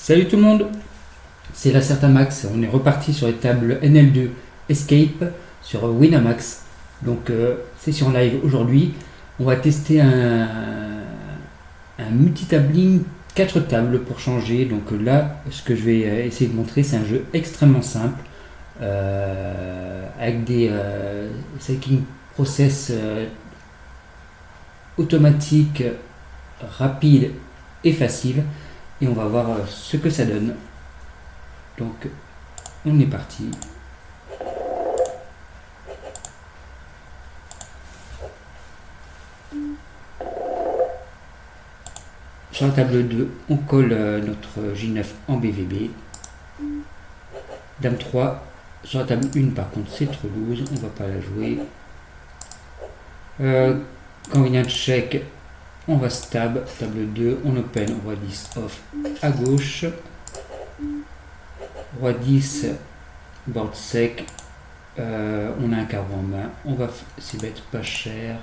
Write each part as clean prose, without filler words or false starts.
Salut tout le monde, c'est Lacertamax. On est reparti sur les tables NL2 Escape sur Winamax. Donc session live aujourd'hui. On va tester un multitabling 4 tables pour changer. Donc là, ce que je vais essayer de montrer, c'est un jeu extrêmement simple avec des cycling process automatiques, rapides et faciles. Et on va voir ce que ça donne. Donc on est parti. Sur la table 2, on colle notre J9 en BVB. Dame 3. Sur la table 1, par contre, c'est trop loose, on va pas la jouer. Quand il y a un check, on va stab. Table 2, on open, roi 10 off à gauche. Roi 10, board sec. On a un carreau en main, on va c-bet pas cher.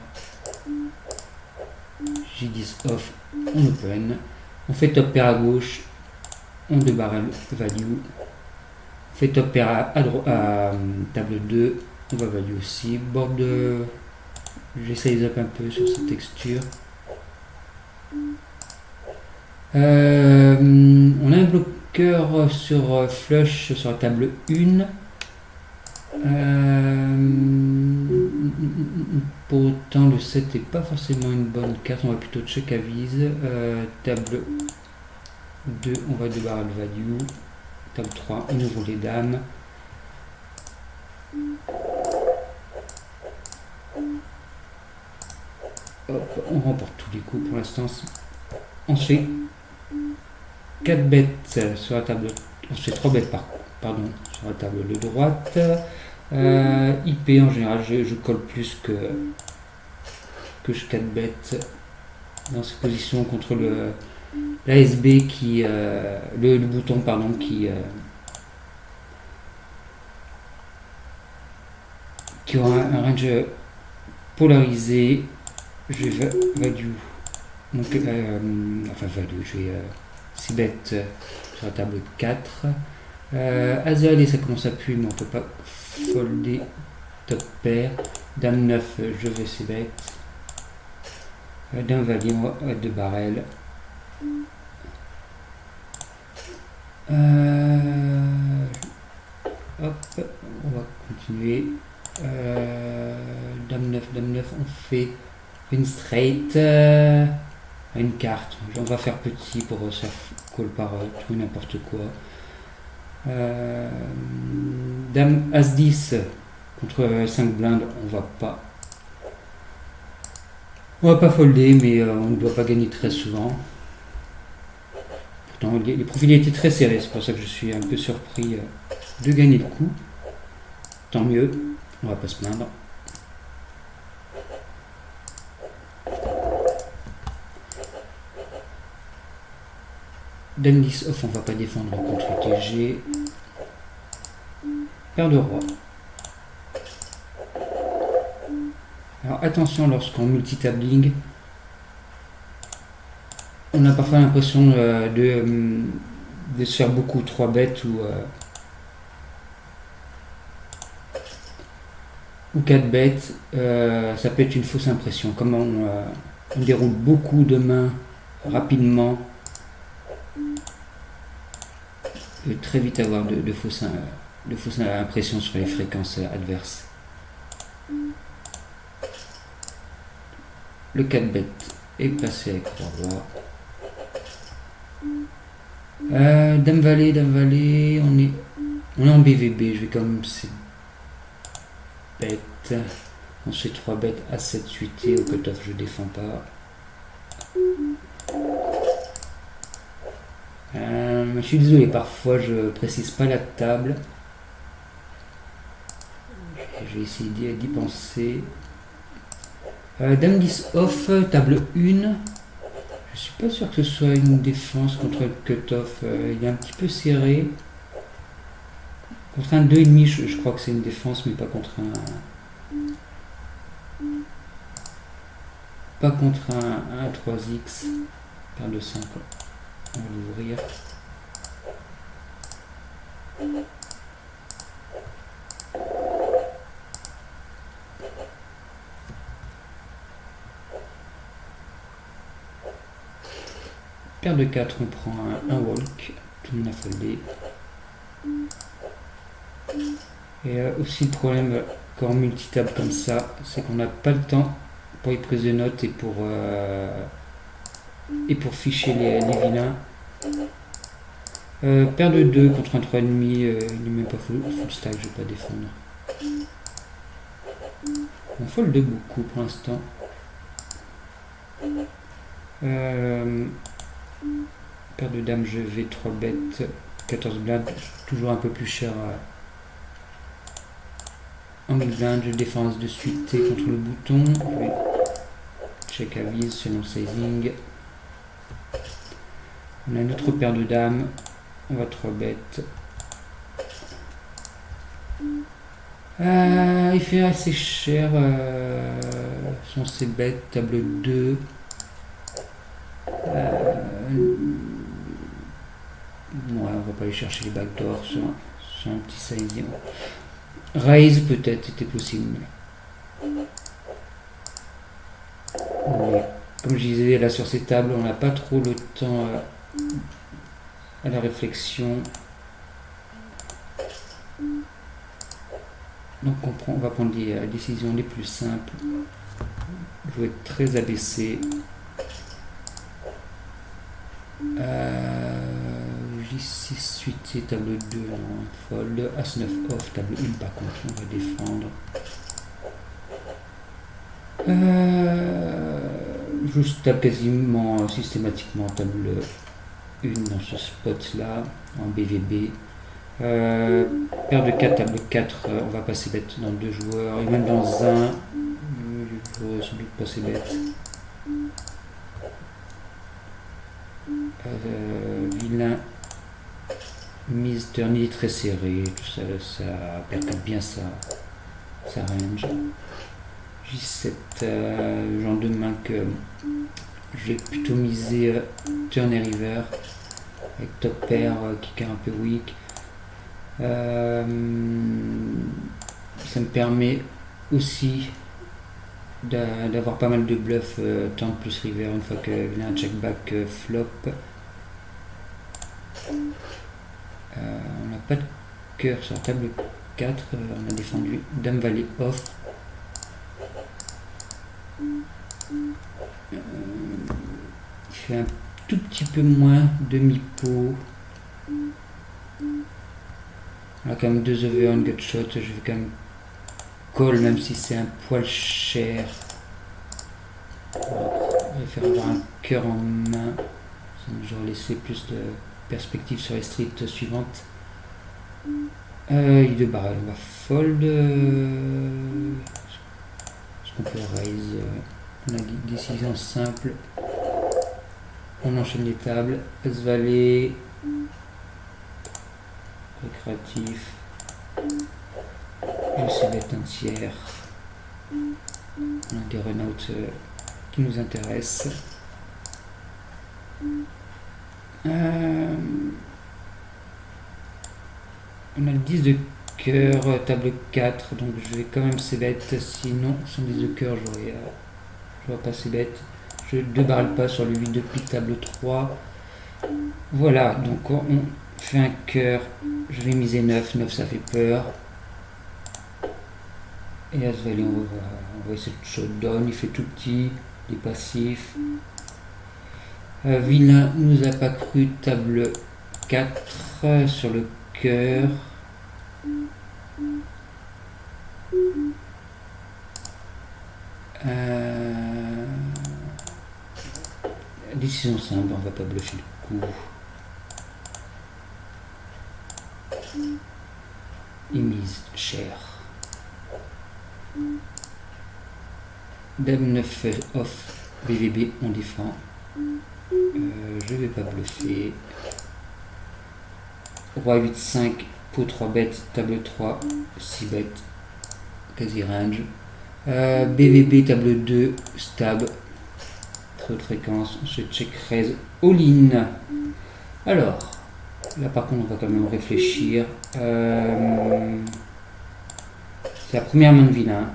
J10 off, on open. On fait top pair à gauche, on débarrel value. On fait top pair à table 2, on va value aussi. Board, j'essaie de up un peu sur cette texture. On a un bloqueur sur flush sur la table 1. Pour autant, le 7 n'est pas forcément une bonne carte, on va plutôt check avise. Table 2, on va débarrer le value. Table 3, on ouvre les dames. Hop, on remporte tous les coups pour l'instant. On se fait 4 bêtes sur la table. On se fait 3 bêtes pardon, sur la table de droite. IP en général, je colle plus que je 4 bêtes dans cette position contre l'ASB qui le bouton pardon qui aura un range polarisé. Je vais value, donc enfin value, je vais 6 bêtes sur la table 4. As-Allez, ça commence à puer, mais on peut pas folder top pair. Dame 9, je vais c bet. Dame valet, de barrel. Hop, on va continuer. Dame 9, on fait une straight. Une carte. On va faire petit pour ça call par tout n'importe quoi. Dame As 10 contre 5 blindes, on va pas folder, mais on ne doit pas gagner très souvent. Pourtant les profils étaient très serrés, c'est pour ça que je suis un peu surpris de gagner le coup. Tant mieux, on va pas se plaindre. Dame 10 off, on va pas défendre contre TG. Paire de roi. Alors attention, lorsqu'on multitabling, on a parfois l'impression de se faire beaucoup 3 bêtes ou 4 bêtes. Ça peut être une fausse impression. Comme on déroule beaucoup de mains rapidement, peut très vite avoir de fausses impressions sur les fréquences adverses. Le 4 bêtes est passé avec 3 rois. Dame valet, on est en BVB, je vais comme c'est bête. On se fait 3 bêtes à 7 suité, au cutoff je défends pas. Je suis désolé, parfois je précise pas la table. Je vais essayer d'y penser. Dame 10 off, table 1. Je suis pas sûr que ce soit une défense contre le cutoff. Il est un petit peu serré. Contre un 2,5, je crois que c'est une défense, mais pas contre un 3x. Paire de 5. On va l'ouvrir. Paire de 4, on prend un walk, tout le monde a foldé. Et aussi le problème quand on multitable comme ça, c'est qu'on n'a pas le temps pour les prises de notes et pour ficher les vilains. Paire de 2 contre un 3,5, il n'est même pas full stack, je vais pas défendre. On fold de beaucoup pour l'instant. Paire de dames, je vais 3 bêtes, 14 blindes, toujours un peu plus cher en blind. Je défends de suite et contre le bouton. Je vais check avise selon le sizing. On a une autre paire de dames, on va 3 bêtes. Il fait assez cher, sont ces bêtes, table 2. Ouais, on va pas aller chercher les backdoors sur un petit sizing. Raise peut-être, c'était possible. Mais, comme je disais, là sur ces tables, on n'a pas trop le temps à la réflexion. Donc on va prendre les décisions les plus simples. Jouer très abaissé. J6 suité, table 2, non, fold. As9 off, table 1 par contre, on va défendre. Je tape quasiment systématiquement table 1 dans ce spot là, en BVB. Paire de 4, table 4, on va passer bête dans 2 joueurs, et même dans un, je vais sans doute passer bête. Vilain, mise turn, il est très serré, tout ça, ça percute bien sa range. J7, genre de main que je vais plutôt miser turn et river, avec top pair, kicker un peu weak. Ça me permet aussi d'avoir pas mal de bluffs turn plus river une fois que vient un check back flop. On n'a pas de cœur sur table 4, on a défendu dame valet off. Il fait un tout petit peu moins demi-pot. On a quand même 2 over, une gut shot, je vais quand même call même si c'est un poil cher. Je vais faire avoir un cœur en main, ça nous aura laissé plus de perspective sur les streets suivantes. Il de barrel, on va fold. Est-ce qu'on peut raise? On a une décision simple. On enchaîne les tables. As-valet. Récréatif. Et c'est bête un tiers. On a des run-outs qui nous intéressent. On a le 10 de cœur, table 4, donc je vais quand même ces bêtes, sinon sans 10 de cœur j'aurais pas ces bêtes. Je ne barrel pas sur le 8 de pique, table 3. Voilà, donc on fait un cœur, je vais miser 9, 9 ça fait peur. Et As-valet, on va essayer de showdown, il fait tout petit, il est passif. Vilain nous a pas cru, table 4 sur le cœur. Décision simple, on va pas bluffer le coup. Il mise cher. Dame 9 off, BVB, on défend. Je vais pas bluffer. Roi 8, 5, pot 3 bêtes, table 3, 6 bêtes, quasi range. BVB, table 2, stab, très haute fréquence, on se check raise all-in. Alors, Là par contre on va quand même réfléchir. C'est la première main de vilain.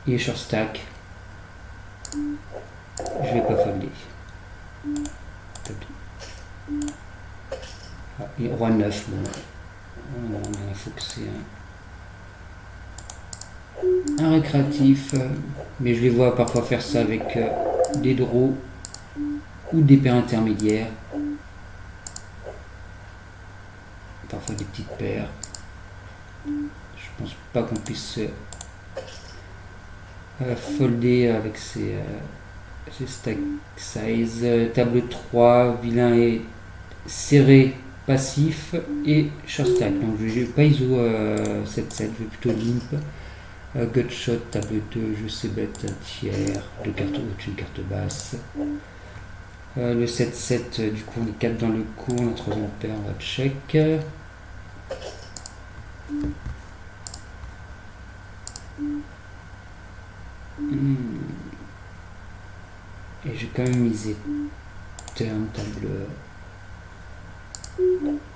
Il est short stack. Je vais pas folder. Ah, il est roi 9. Bon. Il faut que c'est un récréatif. Mais je les vois parfois faire ça avec des draws ou des paires intermédiaires. Parfois des petites paires. Je pense pas qu'on puisse folder avec ces stack size. Table 3, vilain est serré, passif et short stack. Donc je vais pas ISO 7-7, je vais plutôt limp. Gutshot, table 2, je sais bête, un tiers, 2 cartes hautes, une carte basse. Le 7-7, du coup on est 4 dans le coup, on a 3 en paire, on va check. Et j'ai quand même misé turn, table.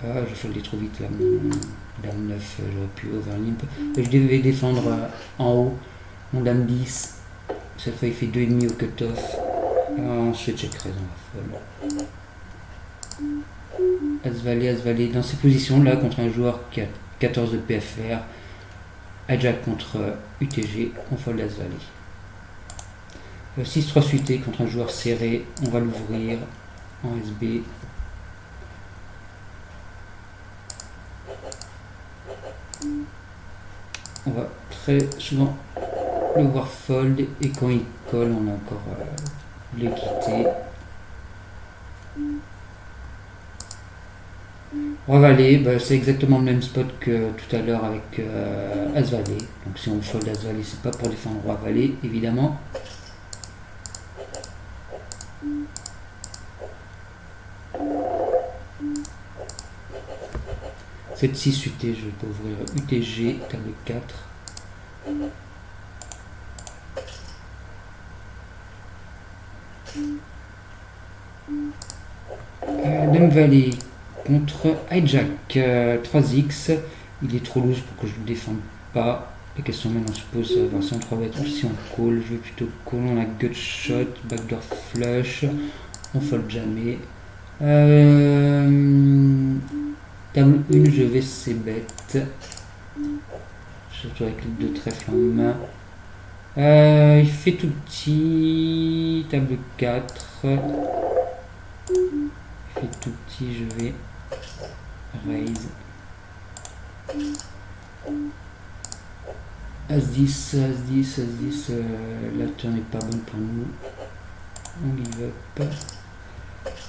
Ah, je foldais trop vite là, dame 9, j'aurais pu overlimp. Je devais défendre en haut, mon dame 10. Cette fois il fait 2,5 au cutoff. Ensuite check raison, As-Valet, dans ces positions là contre un joueur qui a 14 de PFR, hijack contre UTG, on fold As-Valet. 6-3 suité contre un joueur serré, on va l'ouvrir en SB. On va très souvent le voir fold et quand il colle, on a encore l'équité. Roi Valet, c'est exactement le même spot que tout à l'heure avec As-Valet. Donc si on fold As-Valet, c'est pas pour défendre Roi Valet, évidemment. Cette 6 UT, je vais pas ouvrir UTG, table 4. Dame Valet contre hijack 3x. Il est trop loose pour que je ne le défende pas. La question maintenant se pose savoir si on 3 bêtes ou si on call. Je vais plutôt call. On a gutshot, backdoor flush. On fold jamais. Table 1, je vais c'est bête. Surtout avec les deux trèfles en main. Il fait tout petit. Table 4. Il fait tout petit, je vais raise. As-10, As-10, As-10. La turn n'est pas bonne pour nous. On give up.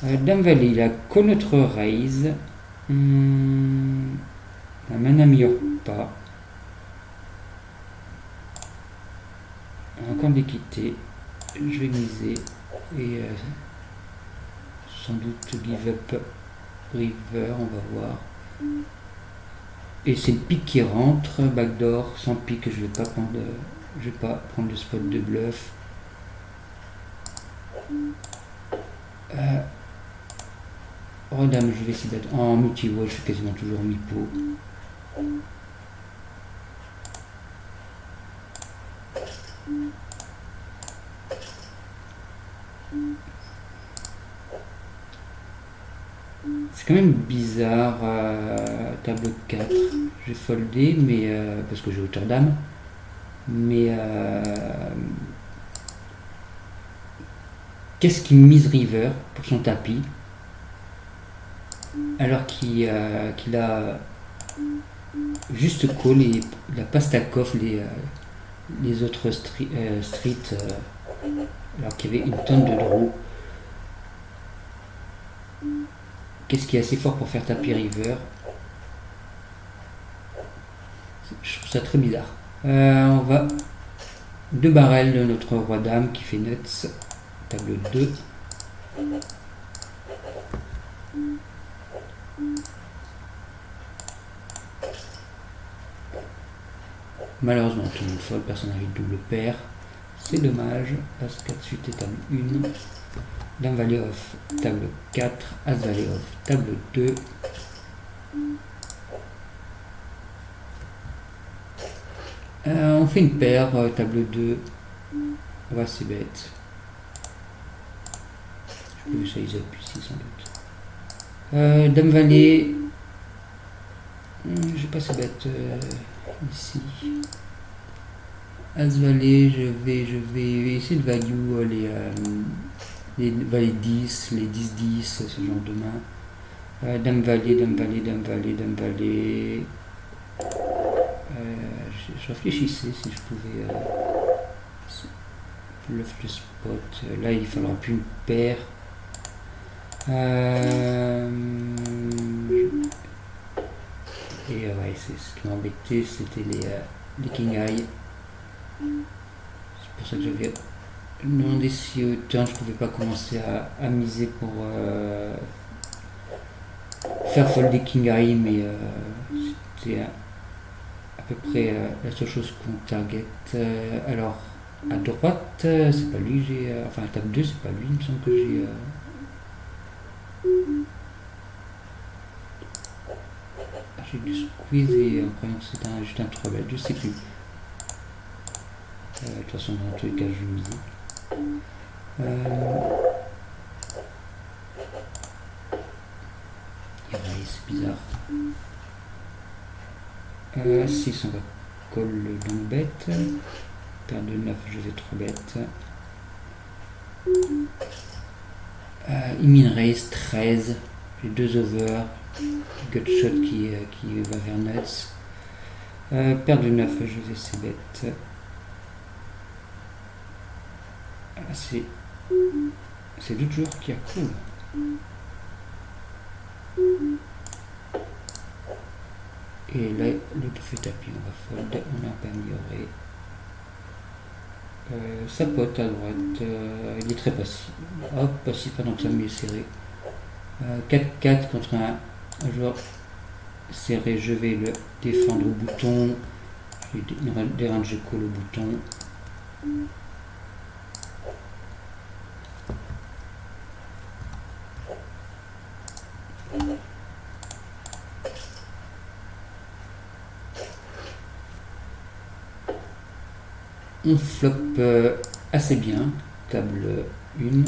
Dame Valet, il a que notre raise. La main n'améliore pas. Encore d'équité. Je vais miser. Et sans doute give up river, on va voir. Et c'est le pic qui rentre. Backdoor, sans pic, je vais pas prendre le spot de bluff. Oh dame, je vais essayer d'être en multi-wall, je suis quasiment toujours mi-pot. C'est quand même bizarre, table 4, j'ai foldé, mais parce que j'ai hauteur dame, mais qu'est-ce qu'il mise river pour son tapis alors qu'il a juste call et il n'a pas stack off les autres street alors qu'il y avait une tonne de draw. Qu'est-ce qui est assez fort pour faire tapis river? Je trouve ça très bizarre. On va 2 barrels de notre roi dame qui fait nuts, table 2. Malheureusement tout le monde fold, personne n'avait double paire. C'est dommage. As 4 suite et table 1. Dame valet off, table 4, as valet off, table 2. On fait une paire, table 2. On va assez bête. Je peux ça, ils appuient ici sans doute. Dame valet. Je passe bête ici. As valet, je vais essayer de value les valets 10, les 10-10, ce genre de main. Dame valet, dame valet, dame valet, dame valet. Je réfléchissais si je pouvais bluff le spot. Là, il faudra plus une paire. Et ouais, ce qui m'embêtait, c'était les king high. C'est pour ça que j'avais demandé si au turn je pouvais pas commencer à miser pour faire fold des king high, mais c'était à peu près la seule chose qu'on target. Alors à droite, c'est pas lui que j'ai. Enfin, à table 2, c'est pas lui, il me semble que j'ai. J'ai dû squeezer en croyant que c'était juste un 3 bet, je sais plus. De toute façon, dans tous les cas, je vais miser. C'est bizarre. 6, on va call le long bet. Paire de 9, je vais 3 bêtes. Il min raise 13. J'ai 2 over. Gutshot qui va vers nuts. Paire de 9, je vais ces bêtes. C'est l'autre joueur qui a cool. Et là, l'autre fait tapis, on va fold, on n'a pas amélioré. Sa pote à droite, il est très passif. Hop, passif pendant que ça me est serré. 4-4 contre un joueur serré, je vais le défendre au bouton. Je vais déranger call au bouton. On flop assez bien, table 1.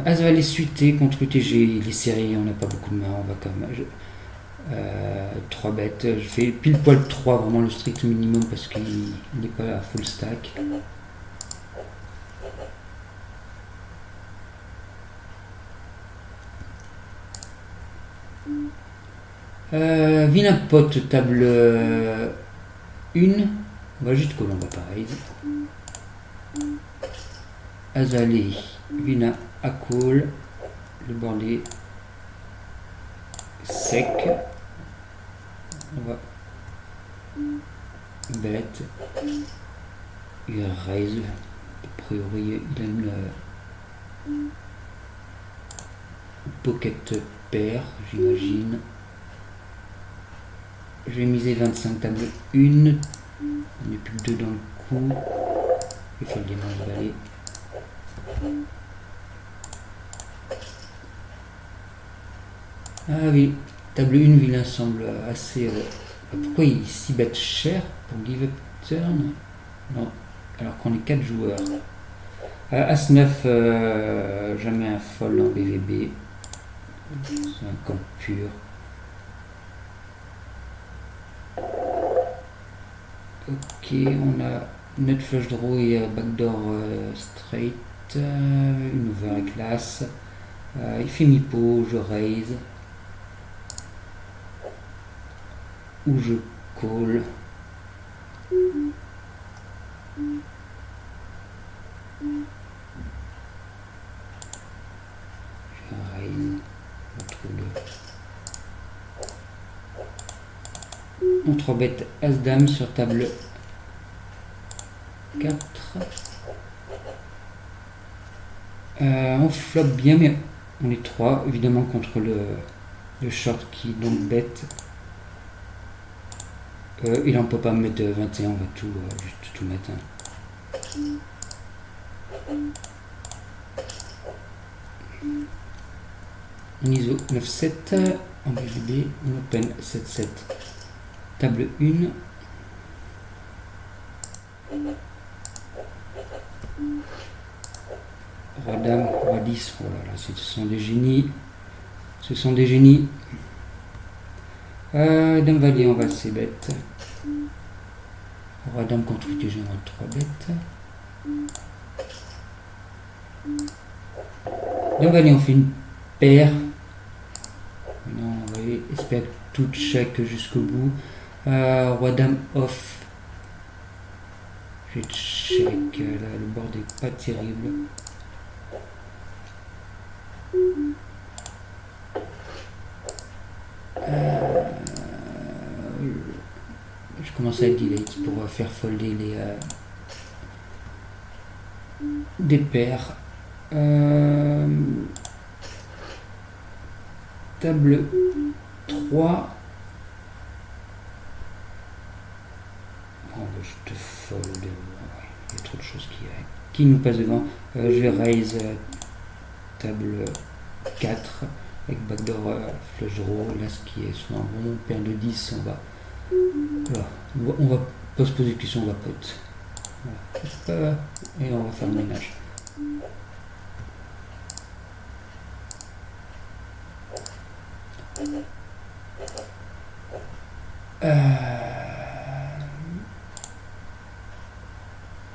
As valet suité contre UTG, il est serré, on n'a pas beaucoup de mains, on va quand même. 3 bêtes, je fais pile poil 3, vraiment le strict minimum parce qu'il n'est pas à full stack. Vilain pote, table 1, on va juste call, on va pareil. As valet, vilain à call, le board est sec. On va bête. Il raise. A priori, il a une pocket pair, j'imagine. Je vais miser 25 table 1. Il n'y a plus que 2 dans le coup. Il faut le démarrer valet. Ah oui, table 1, vilain semble assez. Pourquoi il s'y bet cher pour give up turn? Non, alors qu'on est 4 joueurs. As 9, jamais un fold en BVB. C'est un call pur. Ok, on a nut flush draw et backdoor straight. Une over avec l'as. Il fait mi-pot, je raise. Ou je call. Je raise. On 3 bêtes as-dame sur table 4. On flop bien, mais on est 3 évidemment contre le short qui donc bête. Il en peut pas me mettre 21, on va juste tout mettre. En ISO 9.7, en BGB, en Open 7.7. Table 1. Roi dame, roi 10. Oh là là, ce sont des génies. Ce sont des génies. Dame valet, on va assez bête. Roi dame contre UTG, on va 3 bêtes. Dame valet, on fait une paire. Non, on va espérer tout check jusqu'au bout. Roi dame off. Je vais check. Là, le board est pas terrible. Je commence à être delete pour faire folder les des paires. Table 3. Oh, je te fold. Il y a trop de choses qui nous passent devant. Je vais raise table 4 avec backdoor flush draw. Là, ce qui est soit un bon paire de 10, on va pas se poser de questions, on va pot. Voilà. Et on va faire le ménage.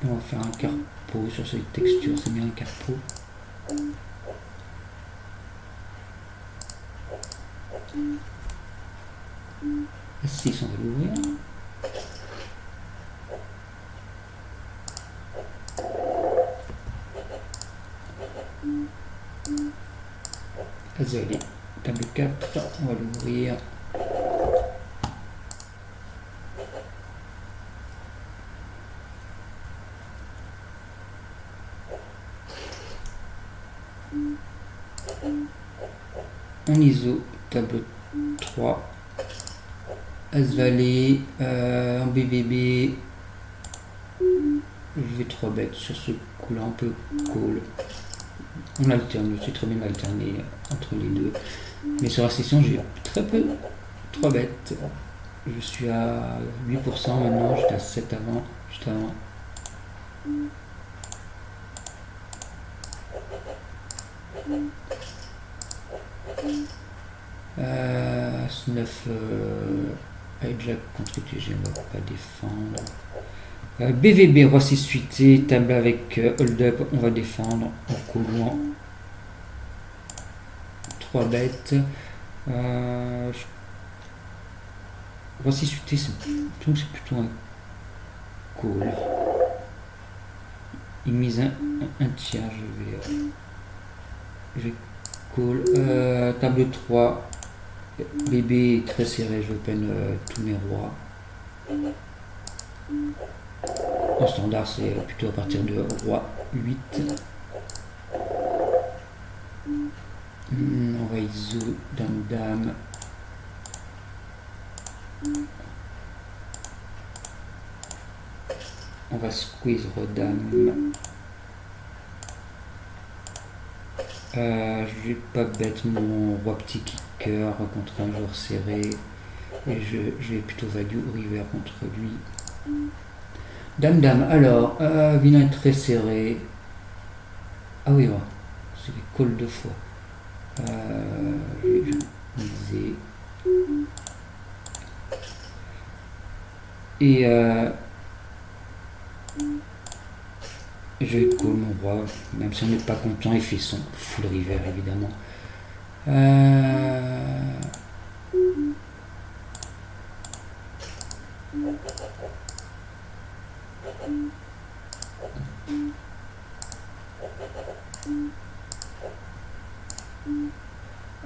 On va faire un carpo sur cette texture, c'est bien un carpo. A6, on va l'ouvrir. As-valet, table 4, on va l'ouvrir. En ISO, table 3, As-valet, en BBB, je vais 3 bêtes sur ce coup-là, on peut call. On alterne, c'est très bien alterner entre les deux. Mais sur la session, j'ai très peu, 3 bêtes. Je suis à 8% maintenant, j'étais à 7 avant, juste avant. As-9, hijack contre UTG, on va pas défendre. BVB, roi 6 suité, table avec hold-up, on va défendre en collant 3 bêtes. Roi 6 suité, c'est plutôt un call. Il mise un tiers, je vais call. Table 3, bébé est très serré, je open tous mes rois. En standard, c'est plutôt à partir de roi 8. On va ISO, dame, dame. On va squeeze roi dame. Je vais pas bête mon roi petit kicker contre un joueur serré. Et je vais plutôt value river contre lui. Dame, dame. Alors, vilain est très serré. Ah oui, ouais. C'est des calls 2 fois. Je vais miser. Et je vais call mon roi, même si on n'est pas content, il fait son full river évidemment.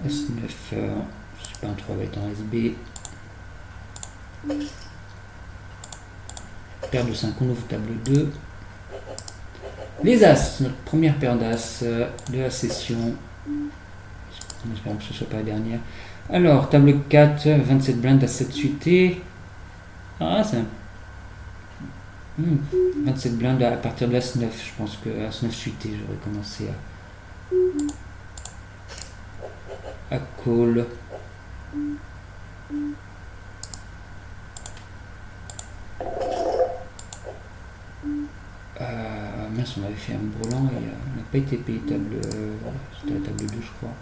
S9, c'est pas un 3 bête en SB. Paire de 5, on ouvre table 2. Les As, notre première paire d'As de la session. En espérant que ce ne soit pas la dernière. Alors, table 4, 27 blindes à 7 suité. Ah, c'est un 27 blindes à partir de l'As 9. Je pense que As 9 suité, j'aurais commencé à call. Mince, on avait fait un brelan et on n'a pas été payé table. C'était la table 2, je crois.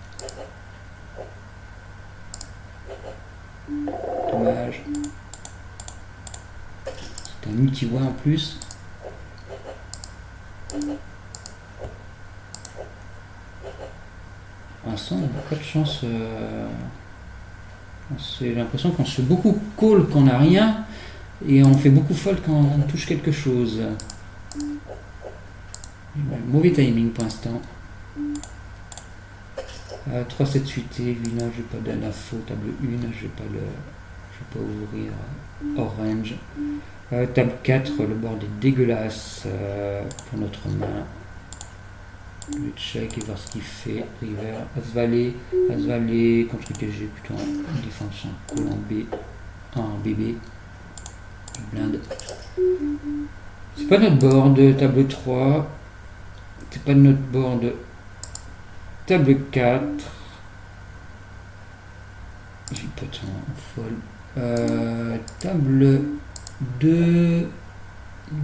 Dommage. C'était un multi-voix en plus. Pour l'instant, on n'a pas de chance. J'ai l'impression qu'on se fait beaucoup call quand on n'a rien et on fait beaucoup fold quand on touche quelque chose. Mauvais timing pour l'instant. 3-7 suité, vilain, je vais pas donner l'info, table 1, je vais pas ouvrir orange. Table 4, le board est dégueulasse pour notre main. Le check et voir ce qu'il fait. River, As-Valet, contre TG, plutôt en défense en call en B, en BB. Blinde. C'est pas notre board, table 3. C'est pas notre board, table 4. J'ai pas de temps, folle. Table 2.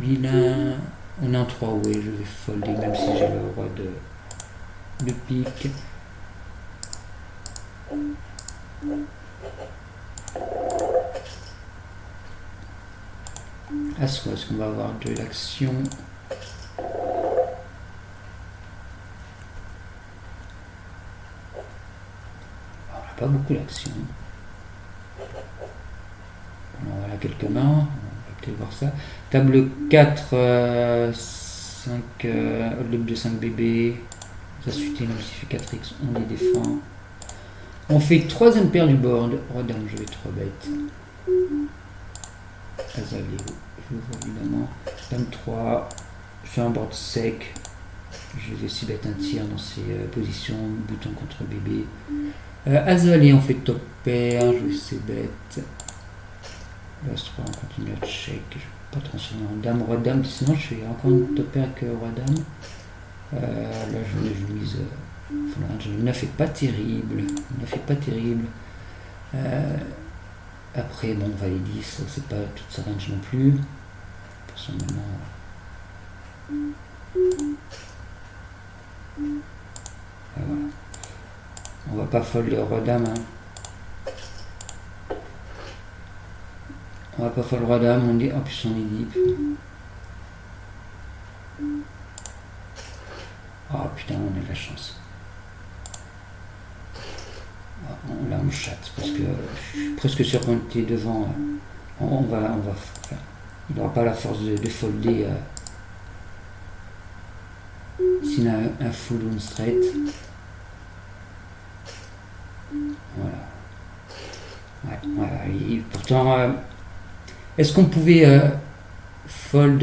Vilain. On est en 3, oui, je vais folder même si j'ai le roi de pique. As, est-ce qu'on va avoir de l'action? On n'a pas beaucoup d'action. Voilà quelques mains, on va peut-être voir ça. Table 4, 5, le de 5 bébés. Ça suffit, même s'il fait 4x, on les défend. On fait troisième paire du board. Roi dame, je vais 3 bêtes. As-Valet, j'ouvre évidemment. Dame 3, je fais un board sec. Je vais 6 bêtes un tir dans ces positions, bouton contre bébé. As-Valet, on fait top pair, je vais 6 bêtes. L'As 3, on continue à check. Je vais pas transformer en dame, roi dame, sinon je fais encore une top pair avec roi dame. Là je mise. Le 9 est pas terrible. Le 9 est pas terrible. Après, bon, valet 10, c'est pas toute sa range non plus. Personnellement. Voilà. On va pas fold le roi dame. Hein. On va pas fold le roi dame, on dit. En plus, on est deep. Oh putain, on a de la chance. Là on chatte parce que je suis presque sûr qu'on était devant. On va faire. Il n'aura pas la force de folder s'il a un full on straight. Voilà. Ouais, et pourtant, est-ce qu'on pouvait fold.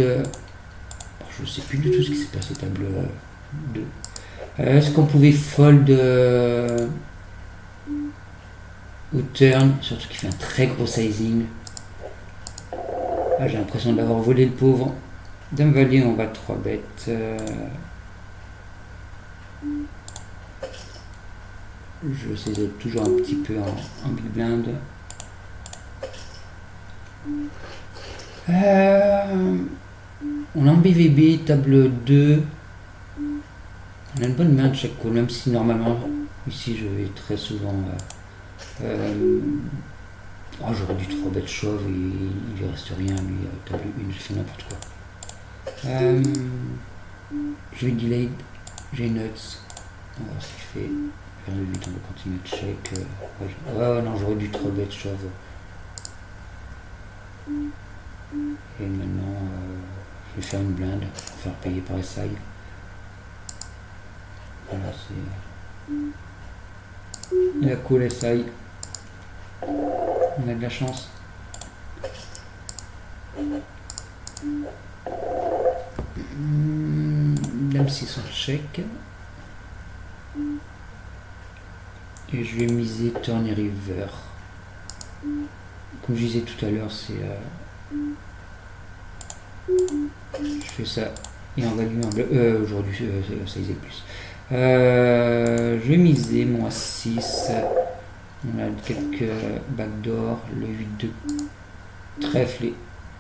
Je ne sais plus du tout ce qui s'est passé table 2. Est-ce qu'on pouvait fold au turn, surtout qu'il fait un très gros sizing. J'ai l'impression d'avoir volé le pauvre. Dame valet, on va 3 bêtes. Je sais toujours un petit peu en big blind. On a un BVB, table 2. On a une bonne main de chaque call, même si normalement, ici je vais très souvent. J'aurais dû 3 bêtes chauves et il lui reste rien, lui, table 1, j'ai fait n'importe quoi. Je vais delay, j'ai nuts, on va voir ce qu'il fait. Faire le 8, on va continuer de check. Non, j'aurais dû 3 bêtes chauves. Et maintenant, je vais faire une blinde, faire payer par SI. Voilà, c'est. La cool SI. On a de la chance. Dame 6 en check. Et je vais miser turn et river. Comme je disais tout à l'heure, c'est. Je fais ça et en value en bleu. Aujourd'hui, ça y est plus. Je vais miser mon A6. On a quelques backdoors. Le 8 de trèfle est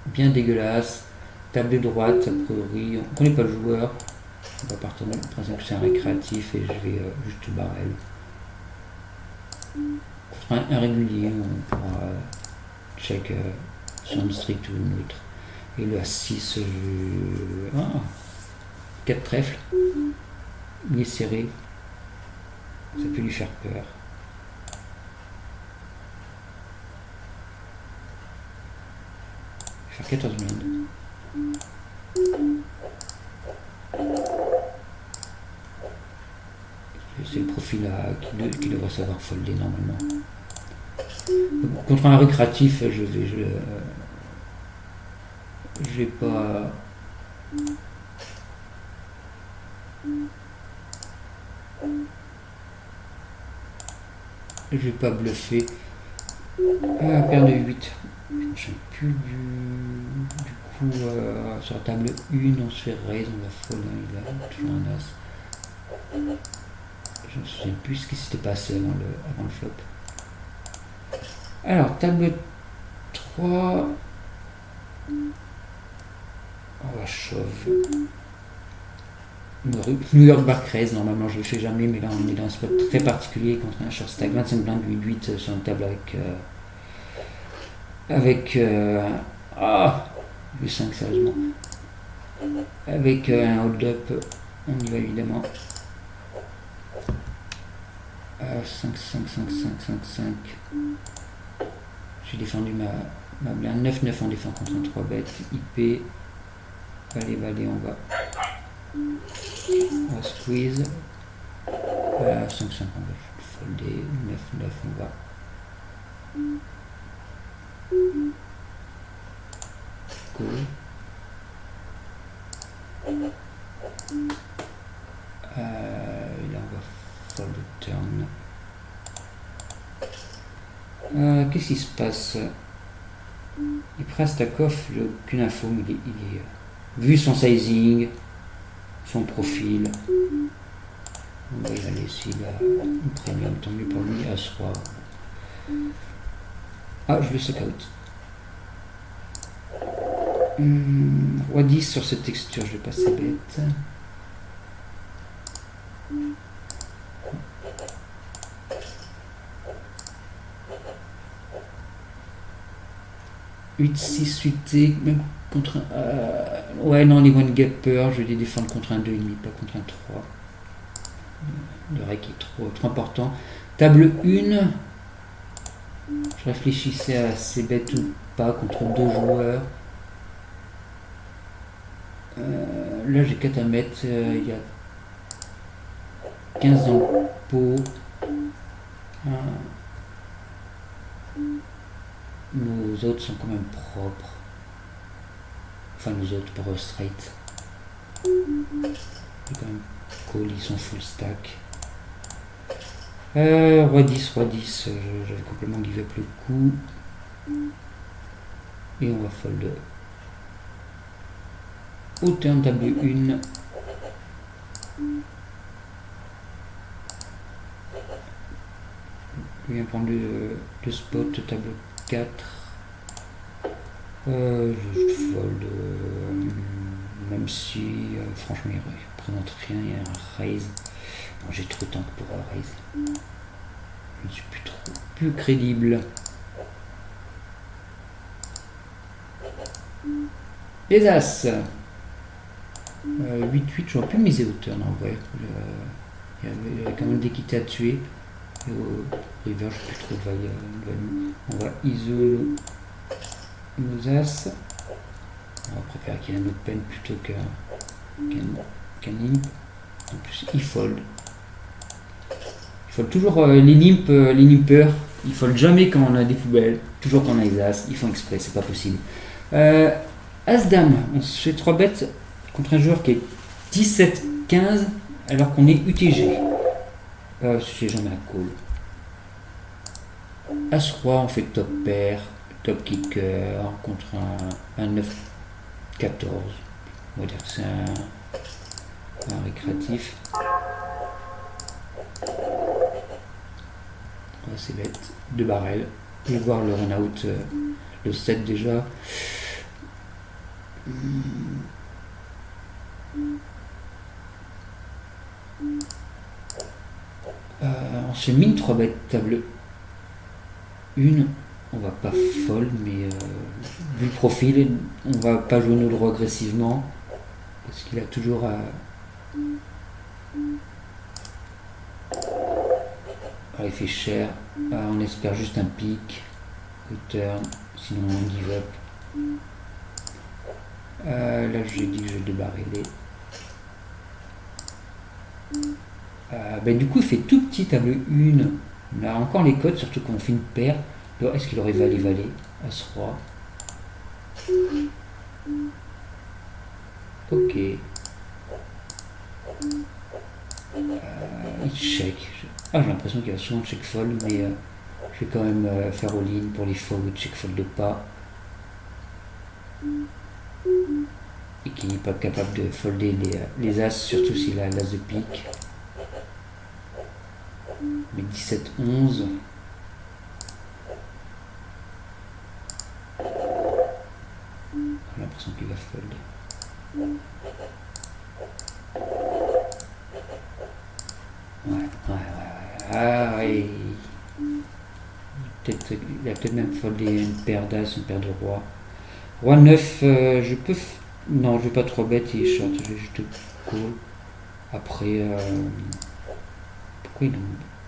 bien dégueulasse. Table de droite, a priori, on ne connaît pas le joueur. On va partir du principe que c'est un récréatif et je vais juste barrel. Contre un régulier, on pourra check sur une street ou une autre. Et le A6, 4 trèfles. Il est serré. Ça peut lui faire peur. Je vais faire 14 minutes. C'est le profil qui devrait savoir folder normalement. Donc, contre un récréatif, je vais pas. Je vais pas bluffer. Paire de 8. Je ne me souviens plus du coup. Sur la table 1, on se fait raise, on va fold. Il a toujours un as. Je ne me souviens plus ce qui s'était passé avant le flop. Alors, table 3. On va shove. New York Bar Raise, normalement je le fais jamais, mais là on est dans un spot très particulier contre un short stack 25 blindes 8-8 sur une table avec le 5 sérieusement. Avec un hold-up, on y va évidemment. 5, 5, 5, 5, 5, 5. J'ai défendu ma blinde 9-9 en défend contre un 3 bet. IP. Valet, on va squeeze. 5-5, on va folder. 9-9, on va. Go. Et là, on va fold turn. Qu'est-ce qui se passe? Il presse Takov, j'ai aucune info, mais il est vu son sizing, son profil, on va y aller s'il a une premium, tant mieux pour lui. As-Roi. Je le sac out. Roi 10 sur cette texture, je vais passer bête. « 8-6 suité, même contre un... ouais, non, les one gapper, je vais les défendre contre un 2,5, pas contre un 3. Le rec est trop important. Table 1. Je réfléchissais à c'est bête ou pas contre deux joueurs. Là, j'ai 4 à mettre. Il y a 15 dans le pot. Nos autres sont quand même propres. Enfin, nos autres pour straight. C'est quand même cool, ils sont full stack. Roi 10, j'avais complètement give up le coup. Et on va fold. Au turn table 1. Je viens prendre le spot table 4. Je fold. Même si franchement il ne représente rien, il y a un raise. Bon, j'ai trop de temps pour un raise. Je ne suis plus crédible. Les As. 8-8, j'aurais pu miser au turn en vrai. Il y avait quand même d'équité à tuer. Et au river, je ne sais plus trop de value. On va isoler nos As. On va préférer qu'il y ait un open plutôt qu'un imp. En plus, il fold. Il fold toujours les nimpers. Il fold jamais quand on a des poubelles. Toujours quand on a les As. Ils font exprès, c'est pas possible. As-Dame, on se fait 3 bêtes contre un joueur qui est 17-15 alors qu'on est UTG. Si j'ai jamais un call. As-Roi, on fait top pair, top kicker contre un 9-14. On va dire que c'est un récréatif. C'est bête. 2 barrels. Je vais voir le run-out, le 7 déjà. On se mine 3 bêtes, table 1. On va pas fold, mais vu le profil, on va pas jouer nos droits agressivement. Parce qu'il a toujours à. Il fait cher. On espère juste un pic. Return. Sinon on give up. Là j'ai dit que je débarrelais. Du coup il fait tout petit table 1. On a encore les codes, surtout quand on fait une paire. Est-ce qu'il aurait valet As-Roi. Ok. Il check. J'ai l'impression qu'il va souvent check fold, mais je vais quand même faire all-in pour les fois où il check fold de pas. Et qui n'est pas capable de folder les as, surtout s'il a l'as de pique. Mais 17-11. J'ai l'impression qu'il va fold. Ouais. Il a peut-être même foldé une paire d'as, une paire de rois. Roi 9, je peux. Non, je vais pas trop bête, il est short, je vais juste call. Après, pourquoi il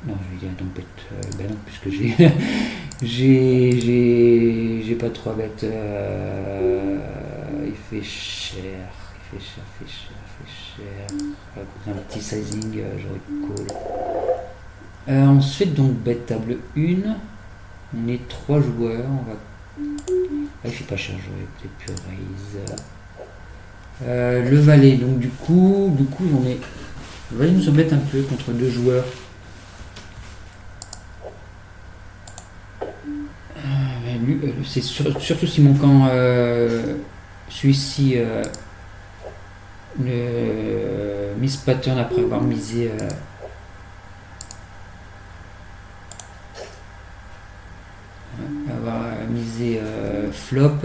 non, je vais dire donc bête. Non, puisque j'ai. j'ai pas trop bête. Il fait cher. Un petit sizing, j'aurais call. Ensuite, donc, bête table 1. On est 3 joueurs. On va. Il fait pas cher, j'aurais peut-être pu raise. Le valet, donc du coup, on est. Le valet nous embête un peu contre 2 joueurs. C'est surtout si mon camp celui-ci le miss pattern après avoir misé flop.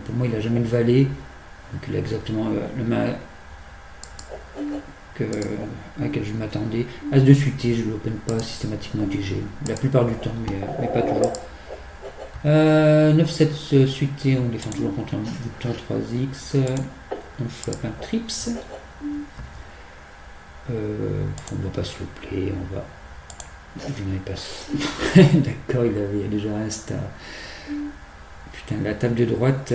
Pour moi il a jamais le valet, donc il a exactement le main à laquelle je m'attendais. As de suité, je ne l'open pas systématiquement GG la plupart du temps, mais pas toujours. 9-7 suité, on défend toujours contre un bouton 3x. On flop un trips. On ne va pas se play, on va. D'accord, il avait déjà un star. Putain, la table de droite.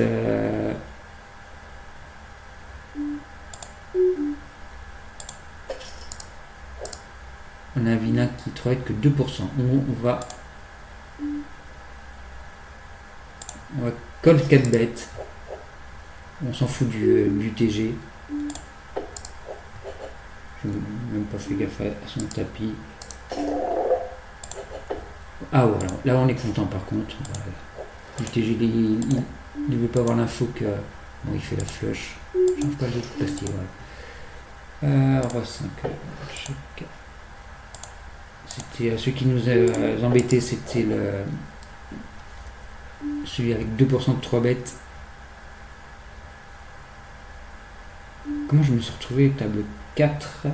On a un Vina qui travaille que 2%. On va call 4 bêtes. On s'en fout du TG. Je n'ai même pas fait gaffe à son tapis. Ah ouais, alors, là on est content par contre. Le TG il ne veut pas avoir l'info que. Bon, il fait la flush. J'arrive pas à le passer, ouais. Roi 5. Check. C'était ce qui nous a embêté, c'était celui avec 2% de 3 bêtes. Comment je me suis retrouvé table 4?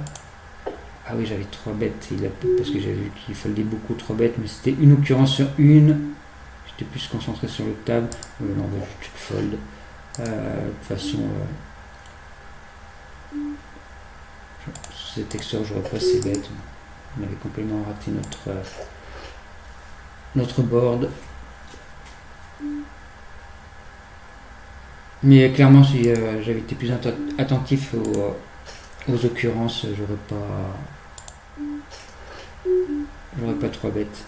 Ah oui, j'avais 3 bêtes, parce que j'avais vu qu'il fallait beaucoup 3 bêtes, mais c'était une occurrence sur une. J'étais plus concentré sur le table. Là, on va juste fold. De toute façon, cette texture, j'aurais pas ces bêtes. On avait complètement raté notre board. Mais clairement, si j'avais été plus attentif aux occurrences, j'aurais pas 3 bêtes.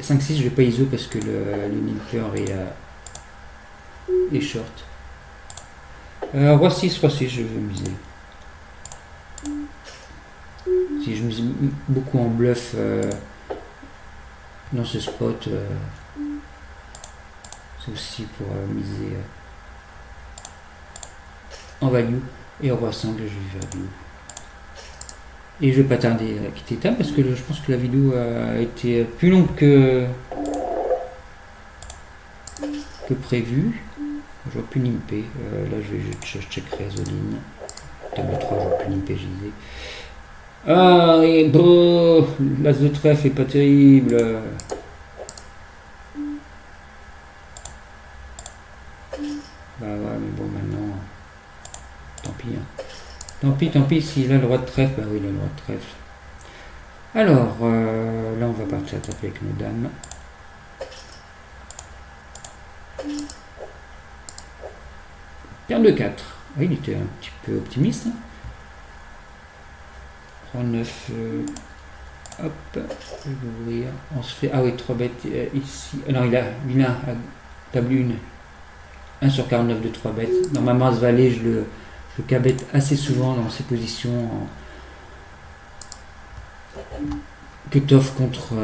5-6, je vais pas ISO parce que le nipper est short. Roi 6, je vais miser. Si je mise beaucoup en bluff dans ce spot, c'est aussi pour miser en value. Et roi 5, je vais value. Et je vais pas tarder à quitter table parce que je pense que la vidéo a été plus longue que prévu. J'aurais pu nimper. Là, je checkerai Zoline. Table 3, j'aurais pu nimper, je disais. Ah, et bon, l'as de trèfle est pas terrible. Bah ouais, mais bon, maintenant, tant pis. Hein. Tant pis, s'il a le droit de trèfle, bah oui, il a le droit de trèfle. Alors, là, on va partir taper avec nos dames. Paire de 4. Oui, il était un petit peu optimiste. Hein. 3, 9. Hop, je vais l'ouvrir. On se fait. Ah oui, 3 bêtes ici. Non, il a à table 1. 1 sur 49 de 3 bêtes. Normalement, ce valet, je le cabette assez souvent dans ces positions que t'offres contre.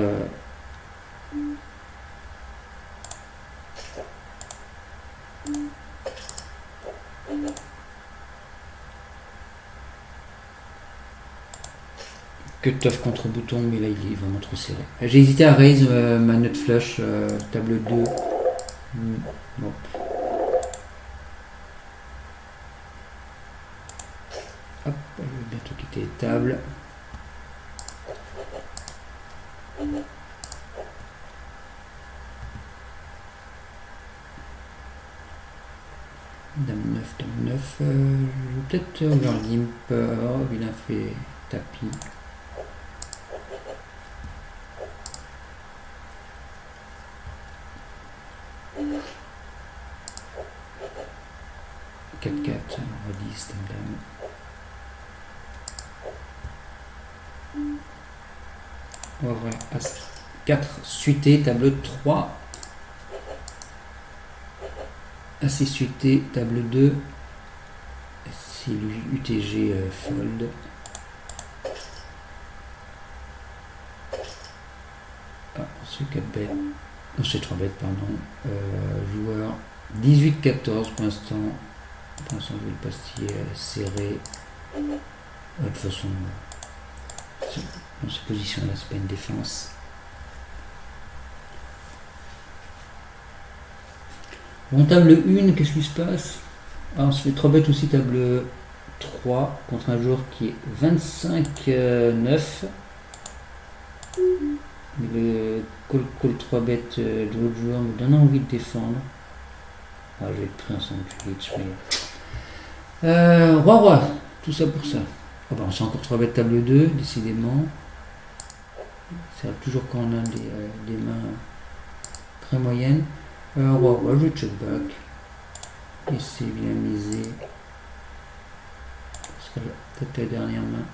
Que tough contre bouton, mais là il est vraiment trop serré. J'ai hésité à raise ma nut flush, table 2. Bon. Hop, je vais bientôt quitter les tables. Dame 9, dame 9. Je vais peut-être overlimp. Oh, il a fait tapis. On va 10, dame. On va voir As 4 suité, table 3. As suité, table 2. Si l'UTG fold. Ah, c'est 4 bêtes. Non, c'est 3 bêtes, pardon. Joueur 18-14 pour l'instant. Pour l'instant, je vais le pastiller serré. De toute façon, dans cette position-là, c'est pas une défense. Bon, table 1, qu'est-ce qui se passe? Ah, on se fait 3 bêtes aussi, table 3, contre un joueur qui est 25-9. Le call 3 bêtes de l'autre joueur me donne envie de défendre. Ah, j'ai pris un sandwich, mais. Roi, tout ça pour ça. Ah bah, on sait encore 3 bêtes table 2, décidément. Ça arrive toujours quand on a des mains très moyennes. Roi, je check back. Et c'est bien misé. Ce sera peut-être la dernière main.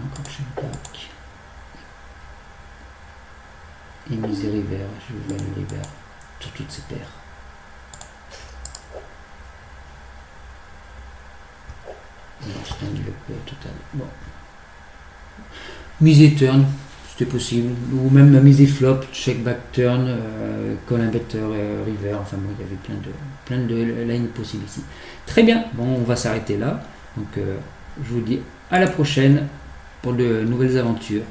Encore check back. Et misé river. Je vais aller river sur toutes ces paires. Non, c'est un develop total. Bon. Miser turn, c'était possible. Ou même miser flop, check back turn, call un bet river. Enfin bon, il y avait plein de lines possibles ici. Très bien, bon, on va s'arrêter là. Donc je vous dis à la prochaine pour de nouvelles aventures.